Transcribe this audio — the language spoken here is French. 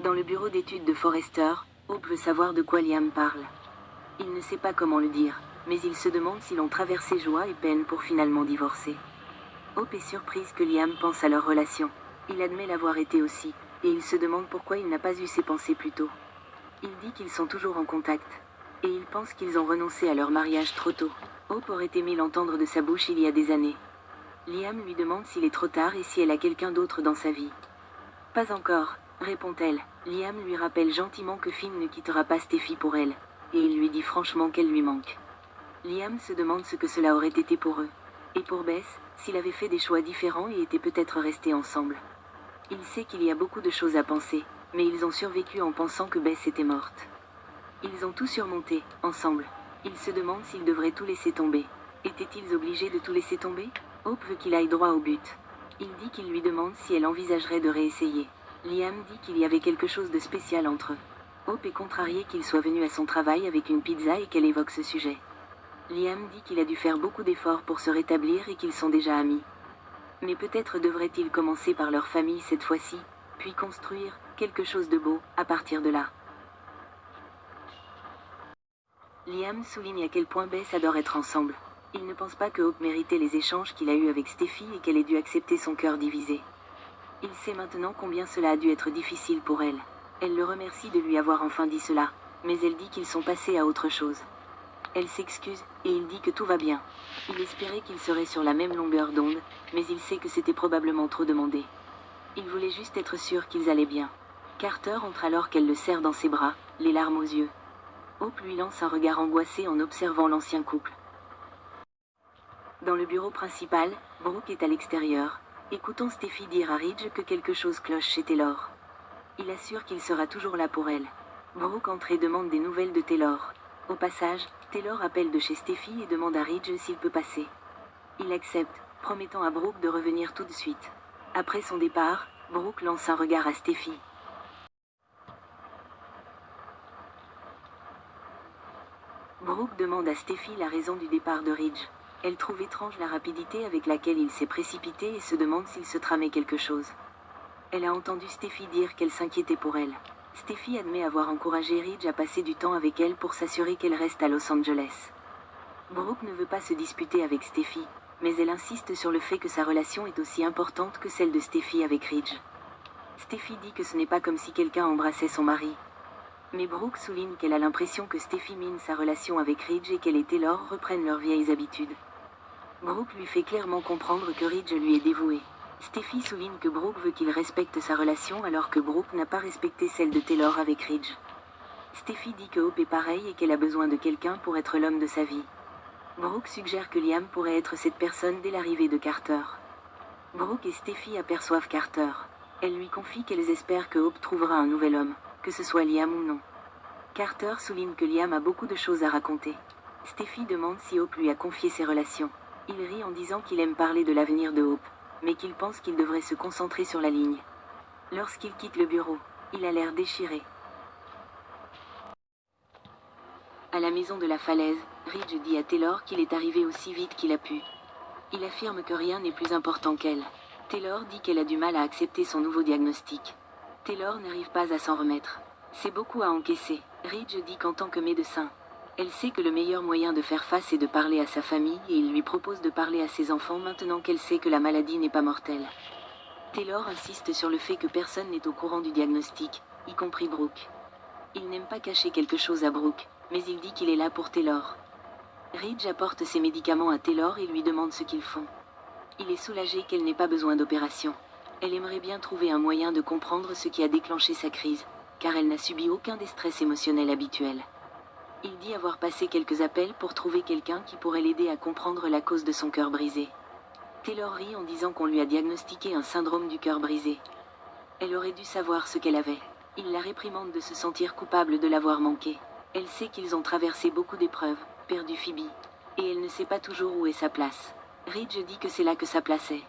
Dans le bureau d'études de Forrester, Hope veut savoir de quoi Liam parle. Il ne sait pas comment le dire, mais il se demande s'ils ont traversé joie et peine pour finalement divorcer. Hope est surprise que Liam pense à leur relation. Il admet l'avoir été aussi, et il se demande pourquoi il n'a pas eu ces pensées plus tôt. Il dit qu'ils sont toujours en contact, et il pense qu'ils ont renoncé à leur mariage trop tôt. Hope aurait aimé l'entendre de sa bouche il y a des années. Liam lui demande s'il est trop tard et si elle a quelqu'un d'autre dans sa vie. Pas encore, répond-elle. Liam lui rappelle gentiment que Finn ne quittera pas Steffi pour elle, et il lui dit franchement qu'elle lui manque. Liam se demande ce que cela aurait été pour eux. Et pour Bess, s'il avait fait des choix différents et était peut-être restés ensemble. Il sait qu'il y a beaucoup de choses à penser, mais ils ont survécu en pensant que Bess était morte. Ils ont tout surmonté, ensemble. Il se demande s'ils devraient tout laisser tomber. Étaient-ils obligés de tout laisser tomber? Hope veut qu'il aille droit au but. Il dit qu'il lui demande si elle envisagerait de réessayer. Liam dit qu'il y avait quelque chose de spécial entre eux. Hope est contrariée qu'il soit venu à son travail avec une pizza et qu'elle évoque ce sujet. Liam dit qu'il a dû faire beaucoup d'efforts pour se rétablir et qu'ils sont déjà amis. Mais peut-être devraient-ils commencer par leur famille cette fois-ci, puis construire quelque chose de beau à partir de là. Liam souligne à quel point Bess adore être ensemble. Il ne pense pas que Hope méritait les échanges qu'il a eus avec Steffi et qu'elle ait dû accepter son cœur divisé. Il sait maintenant combien cela a dû être difficile pour elle. Elle le remercie de lui avoir enfin dit cela, mais elle dit qu'ils sont passés à autre chose. Elle s'excuse, et il dit que tout va bien. Il espérait qu'ils seraient sur la même longueur d'onde, mais il sait que c'était probablement trop demandé. Il voulait juste être sûr qu'ils allaient bien. Carter entre alors qu'elle le serre dans ses bras, les larmes aux yeux. Hope lui lance un regard angoissé en observant l'ancien couple. Dans le bureau principal, Brooke est à l'extérieur, écoutant Steffi dire à Ridge que quelque chose cloche chez Taylor. Il assure qu'il sera toujours là pour elle. Brooke entre et demande des nouvelles de Taylor. Au passage, Taylor appelle de chez Steffi et demande à Ridge s'il peut passer. Il accepte, promettant à Brooke de revenir tout de suite. Après son départ, Brooke lance un regard à Steffi. Brooke demande à Steffi la raison du départ de Ridge. Elle trouve étrange la rapidité avec laquelle il s'est précipité et se demande s'il se tramait quelque chose. Elle a entendu Steffi dire qu'elle s'inquiétait pour elle. Steffi admet avoir encouragé Ridge à passer du temps avec elle pour s'assurer qu'elle reste à Los Angeles. Brooke ne veut pas se disputer avec Steffi, mais elle insiste sur le fait que sa relation est aussi importante que celle de Steffi avec Ridge. Steffi dit que ce n'est pas comme si quelqu'un embrassait son mari. Mais Brooke souligne qu'elle a l'impression que Steffi mine sa relation avec Ridge et qu'elle et Taylor reprennent leurs vieilles habitudes. Brooke lui fait clairement comprendre que Ridge lui est dévoué. Steffi souligne que Brooke veut qu'il respecte sa relation alors que Brooke n'a pas respecté celle de Taylor avec Ridge. Steffi dit que Hope est pareil et qu'elle a besoin de quelqu'un pour être l'homme de sa vie. Brooke suggère que Liam pourrait être cette personne dès l'arrivée de Carter. Brooke et Steffi aperçoivent Carter. Elle lui confie qu'elles espèrent que Hope trouvera un nouvel homme, que ce soit Liam ou non. Carter souligne que Liam a beaucoup de choses à raconter. Steffi demande si Hope lui a confié ses relations. Il rit en disant qu'il aime parler de l'avenir de Hope, mais qu'il pense qu'il devrait se concentrer sur la ligne. Lorsqu'il quitte le bureau, il a l'air déchiré. À la maison de la falaise, Ridge dit à Taylor qu'il est arrivé aussi vite qu'il a pu. Il affirme que rien n'est plus important qu'elle. Taylor dit qu'elle a du mal à accepter son nouveau diagnostic. Taylor n'arrive pas à s'en remettre. C'est beaucoup à encaisser. Ridge dit qu'en tant que médecin, elle sait que le meilleur moyen de faire face est de parler à sa famille et il lui propose de parler à ses enfants maintenant qu'elle sait que la maladie n'est pas mortelle. Taylor insiste sur le fait que personne n'est au courant du diagnostic, y compris Brooke. Il n'aime pas cacher quelque chose à Brooke, mais il dit qu'il est là pour Taylor. Ridge apporte ses médicaments à Taylor et lui demande ce qu'ils font. Il est soulagé qu'elle n'ait pas besoin d'opération. Elle aimerait bien trouver un moyen de comprendre ce qui a déclenché sa crise, car elle n'a subi aucun des stress émotionnels habituels. Il dit avoir passé quelques appels pour trouver quelqu'un qui pourrait l'aider à comprendre la cause de son cœur brisé. Taylor rit en disant qu'on lui a diagnostiqué un syndrome du cœur brisé. Elle aurait dû savoir ce qu'elle avait. Il la réprimande de se sentir coupable de l'avoir manqué. Elle sait qu'ils ont traversé beaucoup d'épreuves, perdu Phoebe, et elle ne sait pas toujours où est sa place. Ridge dit que c'est là que sa place est.